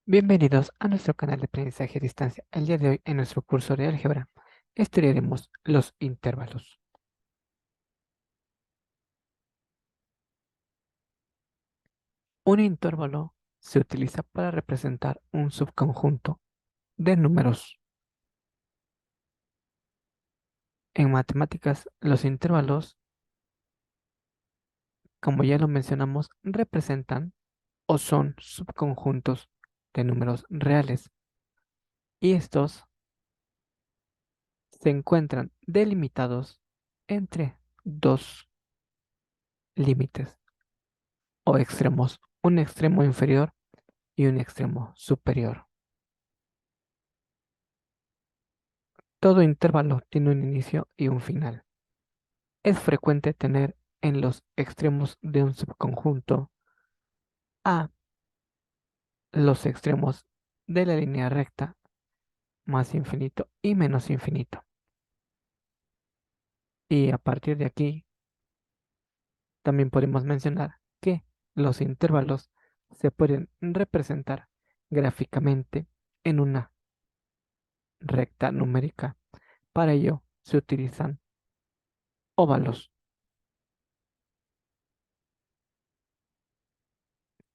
Bienvenidos a nuestro canal de aprendizaje a distancia. El día de hoy, en nuestro curso de álgebra, estudiaremos los intervalos. Un intervalo se utiliza para representar un subconjunto de números. En matemáticas, los intervalos, como ya lo mencionamos, representan o son subconjuntos de números reales. Y estos se encuentran delimitados entre dos límites o extremos, un extremo inferior y un extremo superior. Todo intervalo tiene un inicio y un final. Es frecuente tener en los extremos de un subconjunto a los extremos de la línea recta más infinito y menos infinito. Y a partir de aquí también podemos mencionar que los intervalos se pueden representar gráficamente en una recta numérica. Para ello se utilizan óvalos.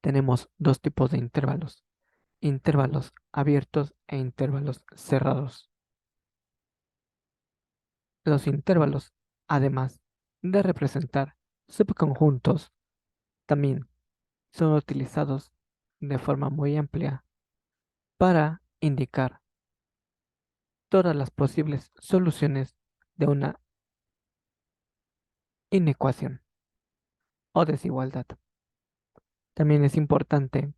Tenemos dos tipos de intervalos: intervalos abiertos e intervalos cerrados. Los intervalos, además de representar subconjuntos, también son utilizados de forma muy amplia para indicar todas las posibles soluciones de una inecuación o desigualdad. También es importante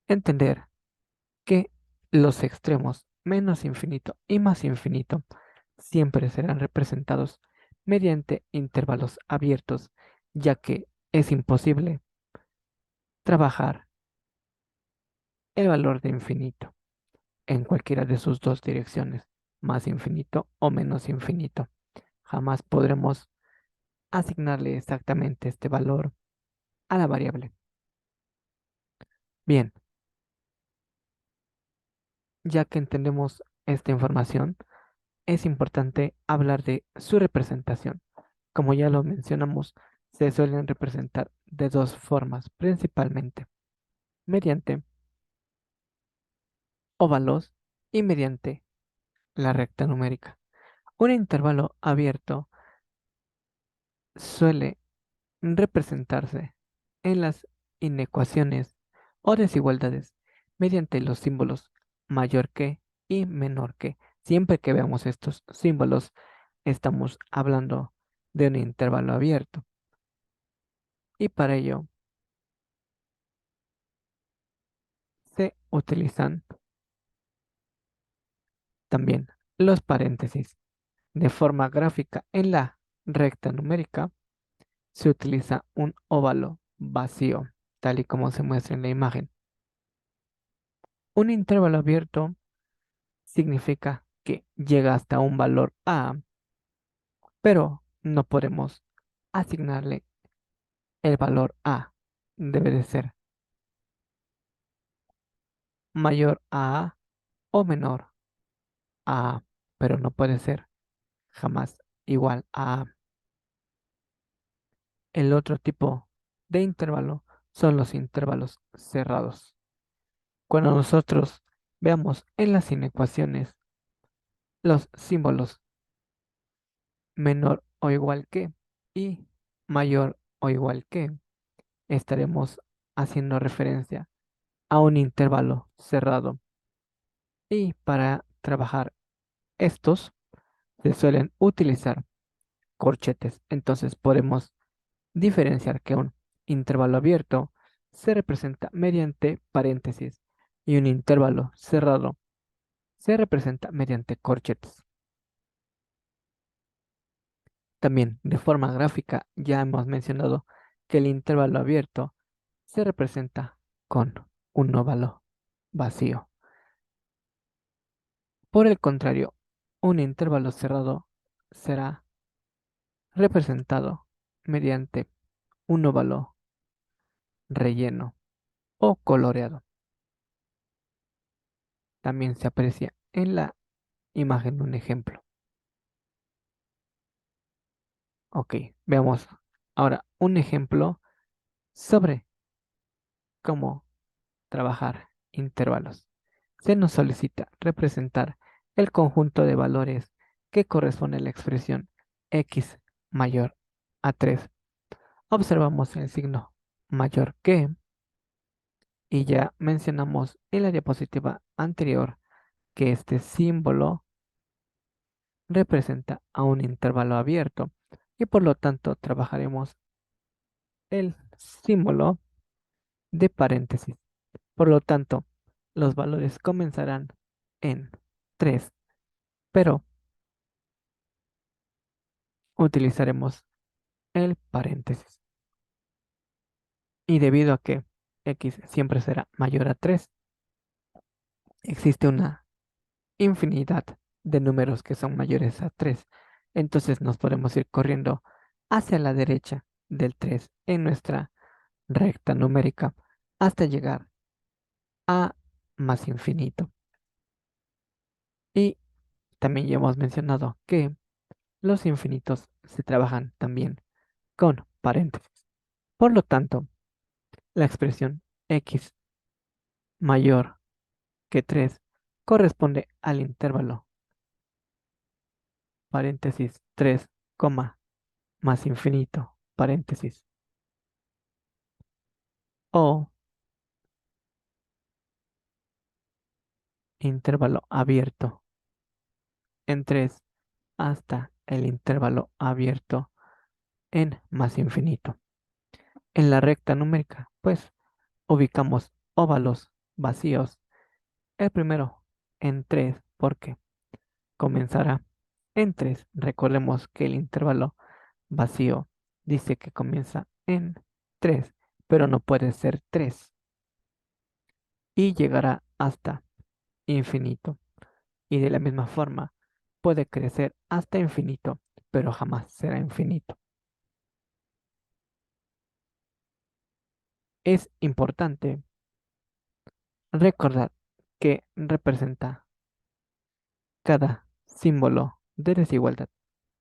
entender que los extremos menos infinito y más infinito siempre serán representados mediante intervalos abiertos, ya que es imposible trabajar el valor de infinito en cualquiera de sus dos direcciones, más infinito o menos infinito. Jamás podremos asignarle exactamente este valor a la variable. Bien, ya que entendemos esta información, es importante hablar de su representación. Como ya lo mencionamos, se suelen representar de dos formas principalmente: mediante óvalos y mediante la recta numérica. Un intervalo abierto suele representarse en las inecuaciones o desigualdades mediante los símbolos mayor que y menor que. Siempre que veamos estos símbolos, estamos hablando de un intervalo abierto. Y para ello se utilizan también los paréntesis. De forma gráfica, en la recta numérica se utiliza un óvalo vacío, tal y como se muestra en la imagen. Un intervalo abierto significa que llega hasta un valor A, pero no podemos asignarle el valor A. Debe de ser mayor a A o menor a A, pero no puede ser jamás igual a A. El otro tipo de intervalo son los intervalos cerrados. Cuando nosotros veamos en las inecuaciones los símbolos menor o igual que y mayor o igual que, estaremos haciendo referencia a un intervalo cerrado. Y para trabajar estos se suelen utilizar corchetes. Entonces podemos diferenciar que un intervalo abierto se representa mediante paréntesis y un intervalo cerrado se representa mediante corchetes. También de forma gráfica ya hemos mencionado que el intervalo abierto se representa con un óvalo vacío. Por el contrario, un intervalo cerrado será representado mediante un óvalo relleno o coloreado. también se aprecia en la imagen de un ejemplo. Ok, veamos ahora un ejemplo sobre cómo trabajar intervalos. Se nos solicita representar el conjunto de valores que corresponde a la expresión x mayor a 3. Observamos el signo mayor que y ya mencionamos en la diapositiva anterior que este símbolo representa a un intervalo abierto y por lo tanto trabajaremos el símbolo de paréntesis. Por lo tanto, los valores comenzarán en 3, pero utilizaremos el paréntesis. Y debido a que x siempre será mayor a 3, existe una infinidad de números que son mayores a 3. Entonces nos podemos ir corriendo hacia la derecha del 3 en nuestra recta numérica hasta llegar a más infinito. Y también ya hemos mencionado que los infinitos se trabajan también con paréntesis. Por lo tanto, la expresión x mayor que 3 corresponde al intervalo paréntesis 3, más infinito, paréntesis, o intervalo abierto en 3 hasta el intervalo abierto en más infinito. En la recta numérica, pues, ubicamos óvalos vacíos. El primero en 3 porque comenzará en 3. Recordemos que el intervalo vacío dice que comienza en 3, pero no puede ser 3 y llegará hasta infinito. Y de la misma forma puede crecer hasta infinito, pero jamás será infinito. Es importante recordar que representa cada símbolo de desigualdad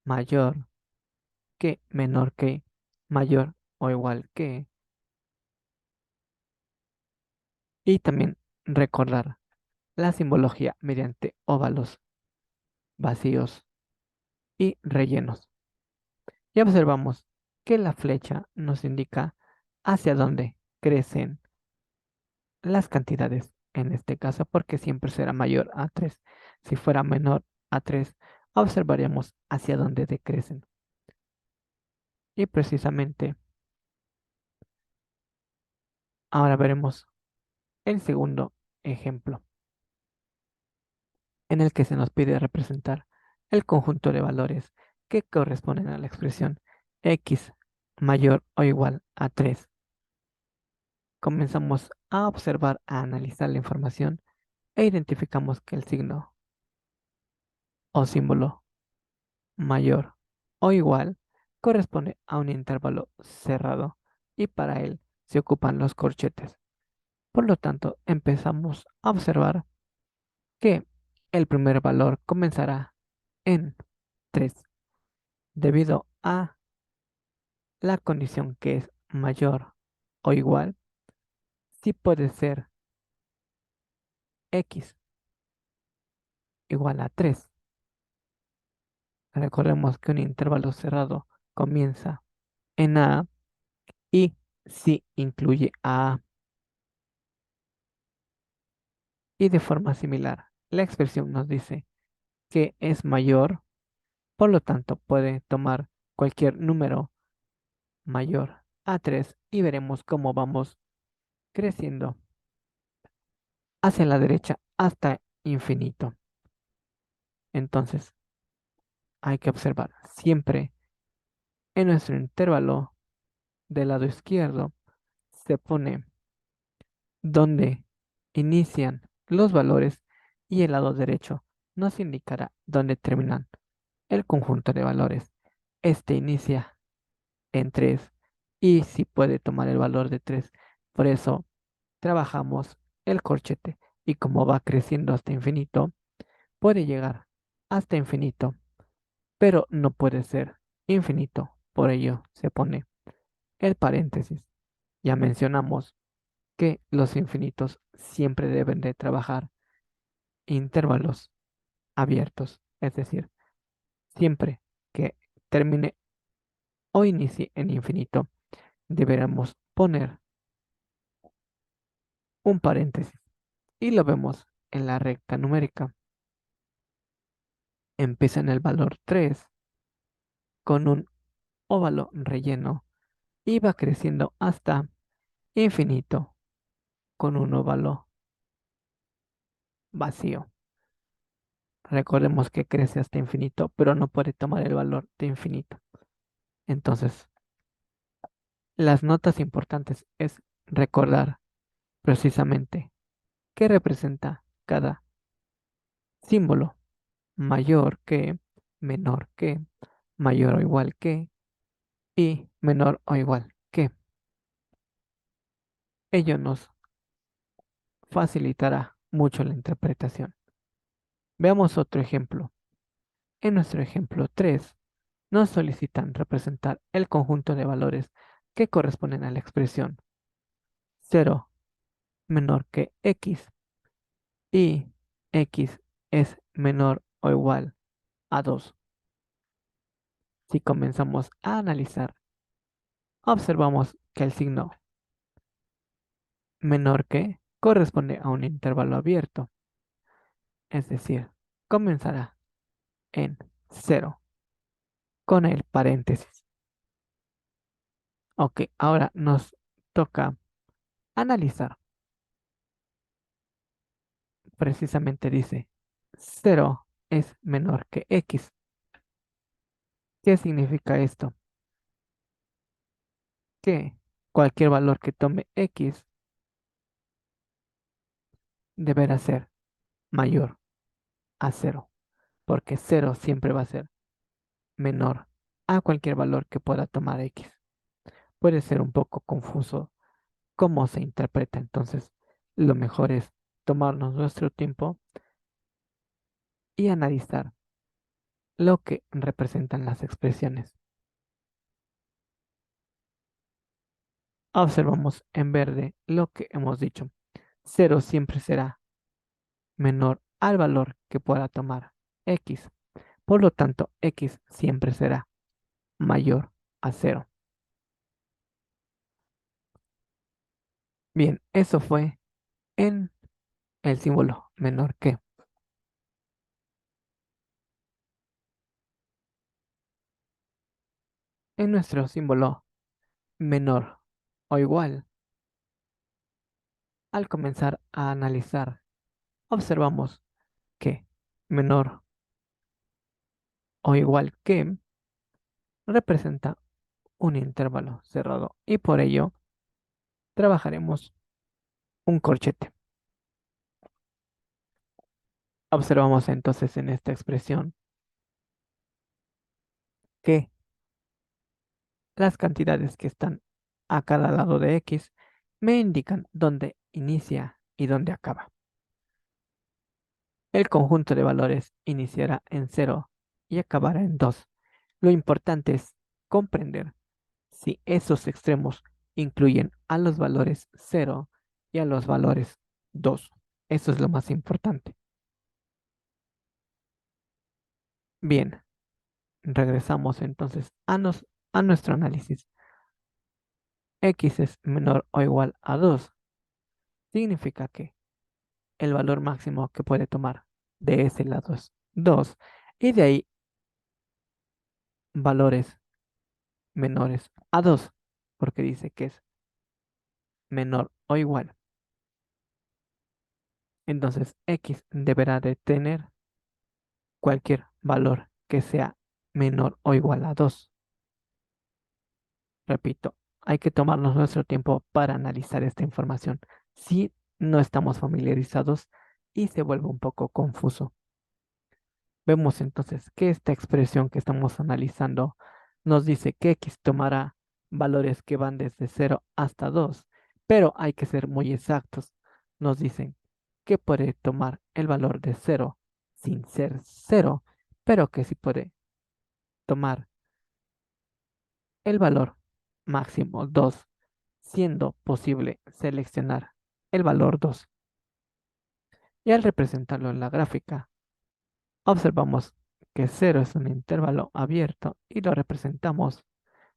mayor que, menor que, mayor o igual que, y también recordar la simbología mediante óvalos vacíos y rellenos. Y observamos que la flecha nos indica hacia dónde crecen las cantidades en este caso porque siempre será mayor a 3. Si fuera menor a 3, observaríamos hacia dónde decrecen. Y precisamente ahora veremos el segundo ejemplo en el que se nos pide representar el conjunto de valores que corresponden a la expresión x mayor o igual a 3. Comenzamos a observar, a analizar la información e identificamos que el signo o símbolo mayor o igual corresponde a un intervalo cerrado y para él se ocupan los corchetes. Por lo tanto, empezamos a observar que el primer valor comenzará en 3 debido a la condición que es mayor o igual, si puede ser x igual a 3. Recordemos que un intervalo cerrado comienza en A y si incluye a y de forma similar. La expresión nos dice que es mayor, por lo tanto puede tomar cualquier número mayor a 3 y veremos cómo vamos creciendo hacia la derecha hasta infinito. Entonces hay que observar siempre en nuestro intervalo del lado izquierdo se pone donde inician los valores y el lado derecho nos indicará dónde terminan el conjunto de valores. Este inicia en 3 y si puede tomar el valor de 3. Por eso trabajamos el corchete y como va creciendo hasta infinito, puede llegar hasta infinito, pero no puede ser infinito. Por ello se pone el paréntesis. Ya mencionamos que los infinitos siempre deben de trabajar intervalos abiertos, es decir, siempre que termine o inicie en infinito, deberemos poner un paréntesis y lo vemos en la recta numérica. Empieza en el valor 3 con un óvalo relleno y va creciendo hasta infinito con un óvalo vacío. Recordemos que crece hasta infinito, pero no puede tomar el valor de infinito. Entonces, las notas importantes es recordar precisamente qué representa cada símbolo: mayor que, menor que, mayor o igual que y menor o igual que. Ello nos facilitará mucho la interpretación. Veamos otro ejemplo. En nuestro ejemplo 3 nos solicitan representar el conjunto de valores que corresponden a la expresión 0 menor que x y x es menor o igual a 2. Si comenzamos a analizar, observamos que el signo menor que corresponde a un intervalo abierto, es decir, comenzará en 0 con el paréntesis. Ok, ahora nos toca analizar. Precisamente dice 0 es menor que x. ¿Qué significa esto? Que cualquier valor que tome x deberá ser mayor a 0, porque 0 siempre va a ser menor a cualquier valor que pueda tomar x. Puede ser un poco confuso cómo se interpreta, entonces lo mejor es tomarnos nuestro tiempo y analizar lo que representan las expresiones. Observamos en verde lo que hemos dicho. 0 siempre será menor al valor que pueda tomar x. Por lo tanto, x siempre será mayor a 0. Bien, eso fue en el símbolo menor que. En nuestro símbolo menor o igual, al comenzar a analizar, observamos que menor o igual que representa un intervalo cerrado y por ello trabajaremos un corchete. Observamos entonces en esta expresión que las cantidades que están a cada lado de x me indican dónde inicia y dónde acaba. El conjunto de valores iniciará en 0 y acabará en 2. Lo importante es comprender si esos extremos incluyen a los valores 0 y a los valores 2. Eso es lo más importante. Bien, regresamos entonces a nuestro análisis. X es menor o igual a 2. Significa que el valor máximo que puede tomar de ese lado es 2. Y de ahí valores menores a 2, porque dice que es menor o igual. Entonces X deberá de tener cualquier valor que sea menor o igual a 2. Repito, hay que tomarnos nuestro tiempo para analizar esta información si no estamos familiarizados y se vuelve un poco confuso. Vemos entonces que esta expresión que estamos analizando nos dice que X tomará valores que van desde 0 hasta 2, pero hay que ser muy exactos. Nos dicen que puede tomar el valor de cero sin ser cero, pero que sí puede tomar el valor máximo 2, siendo posible seleccionar el valor 2. Y al representarlo en la gráfica, observamos que cero es un intervalo abierto y lo representamos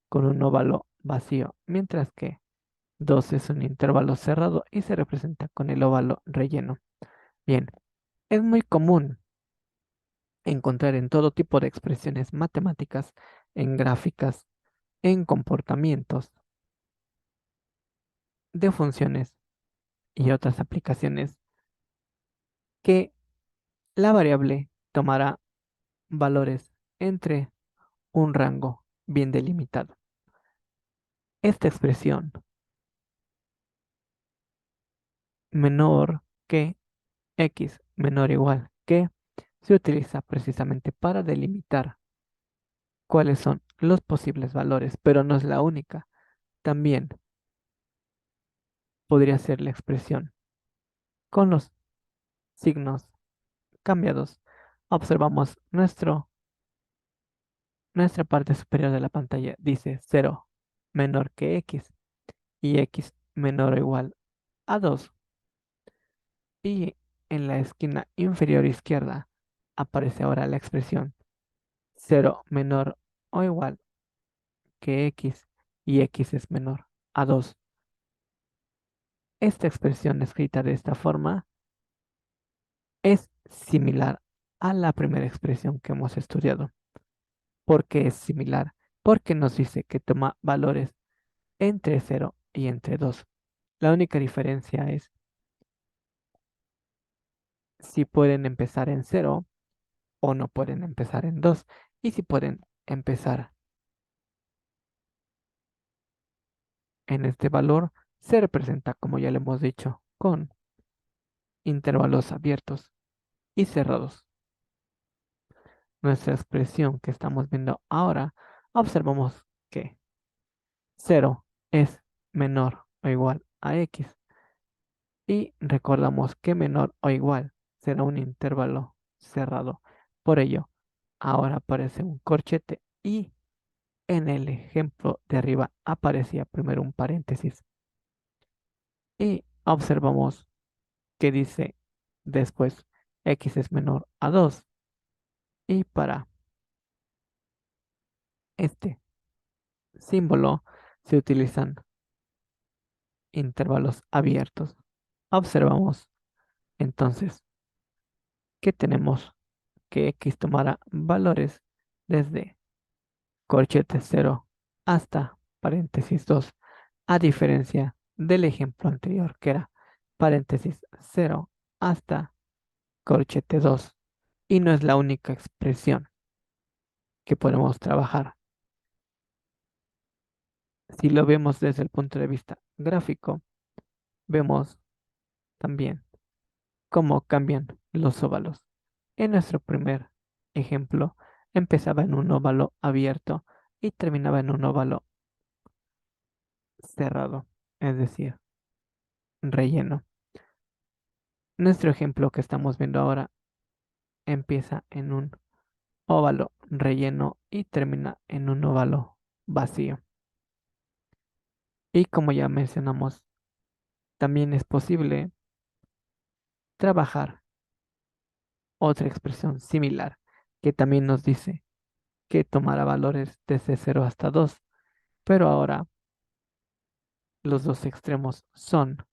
con un óvalo vacío, mientras que 2 es un intervalo cerrado y se representa con el óvalo relleno. Bien, es muy común encontrar en todo tipo de expresiones matemáticas, en gráficas, en comportamientos de funciones y otras aplicaciones que la variable tomará valores entre un rango bien delimitado. Esta expresión menor que x menor o igual que se utiliza precisamente para delimitar cuáles son los posibles valores, pero no es la única. También podría ser la expresión con los signos cambiados. Observamos nuestra parte superior de la pantalla. Dice 0 menor que x y x menor o igual a 2. Y en la esquina inferior izquierda aparece ahora la expresión 0 menor o igual que x y x es menor a 2. Esta expresión escrita de esta forma es similar a la primera expresión que hemos estudiado. ¿Por qué es similar? Porque nos dice que toma valores entre 0 y entre 2. La única diferencia es si pueden empezar en 0 o no pueden empezar en 2. Y si pueden empezar en este valor, se representa, como ya le hemos dicho, con intervalos abiertos y cerrados. Nuestra expresión que estamos viendo ahora, observamos que 0 es menor o igual a x y recordamos que menor o igual será un intervalo cerrado. Por ello, ahora aparece un corchete y en el ejemplo de arriba aparecía primero un paréntesis y observamos que dice después x es menor a 2 y para este símbolo se utilizan intervalos abiertos. Observamos entonces que tenemos que x tomará valores desde corchete 0 hasta paréntesis 2, a diferencia del ejemplo anterior que era paréntesis 0 hasta corchete 2. Y no es la única expresión que podemos trabajar. Si lo vemos desde el punto de vista gráfico, vemos también cómo cambian los óvalos. En nuestro primer ejemplo, empezaba en un óvalo abierto y terminaba en un óvalo cerrado, es decir, relleno. Nuestro ejemplo que estamos viendo ahora empieza en un óvalo relleno y termina en un óvalo vacío. Y como ya mencionamos, también es posible trabajar otra expresión similar que también nos dice que tomará valores desde 0 hasta 2, pero ahora los dos extremos son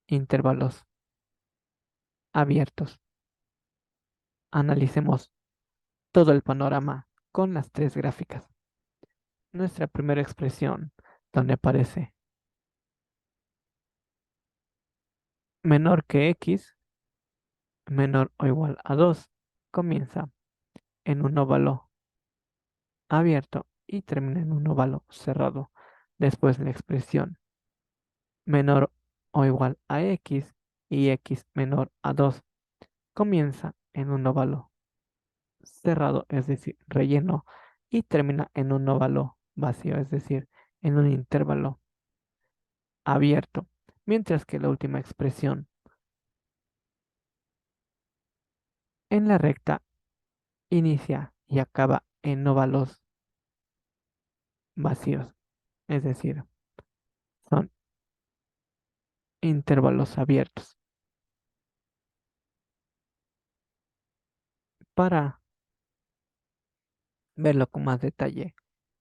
intervalos abiertos. Analicemos todo el panorama con las tres gráficas. Nuestra primera expresión, donde aparece menor que x, menor o igual a 2, comienza en un óvalo abierto y termina en un óvalo cerrado. Después la expresión menor o igual a x y x menor a 2 comienza en un óvalo cerrado, es decir, relleno, y termina en un óvalo vacío, es decir, en un intervalo abierto. Mientras que la última expresión En la recta inicia y acaba en óvalos vacíos, es decir, son intervalos abiertos. Para verlo con más detalle,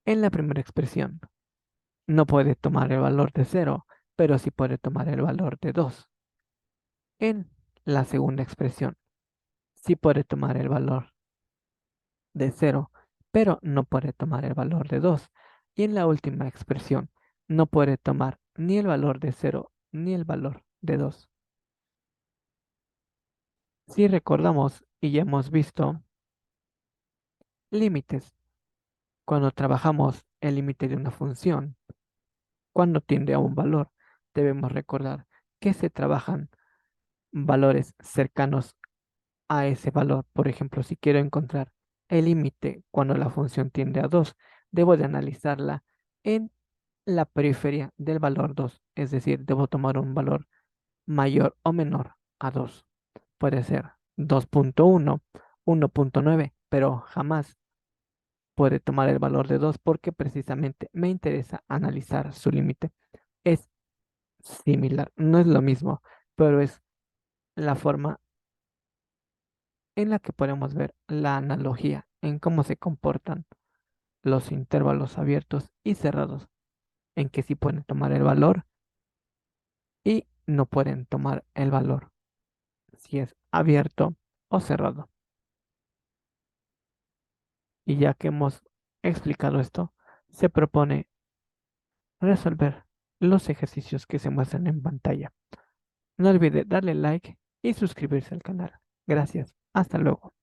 en la primera expresión no puede tomar el valor de cero, pero sí puede tomar el valor de 2. En la segunda expresión sí puede tomar el valor de cero, pero no puede tomar el valor de 2. Y en la última expresión no puede tomar ni el valor de cero ni el valor de 2. Si recordamos y ya hemos visto límites, cuando trabajamos el límite de una función, cuando tiende a un valor, debemos recordar que se trabajan valores cercanos a ese valor. Por ejemplo, si quiero encontrar el límite cuando la función tiende a 2, debo de analizarla en la periferia del valor 2, es decir, debo tomar un valor mayor o menor a 2. Puede ser 2.1, 1.9, pero jamás puede tomar el valor de 2 porque precisamente me interesa analizar su límite. Es similar, no es lo mismo, pero es la forma en la que podemos ver la analogía en cómo se comportan los intervalos abiertos y cerrados, en que sí pueden tomar el valor y no pueden tomar el valor si es abierto o cerrado. Y ya que hemos explicado esto, se propone resolver los ejercicios que se muestran en pantalla. No olvide darle like y suscribirse al canal. Gracias. Hasta luego.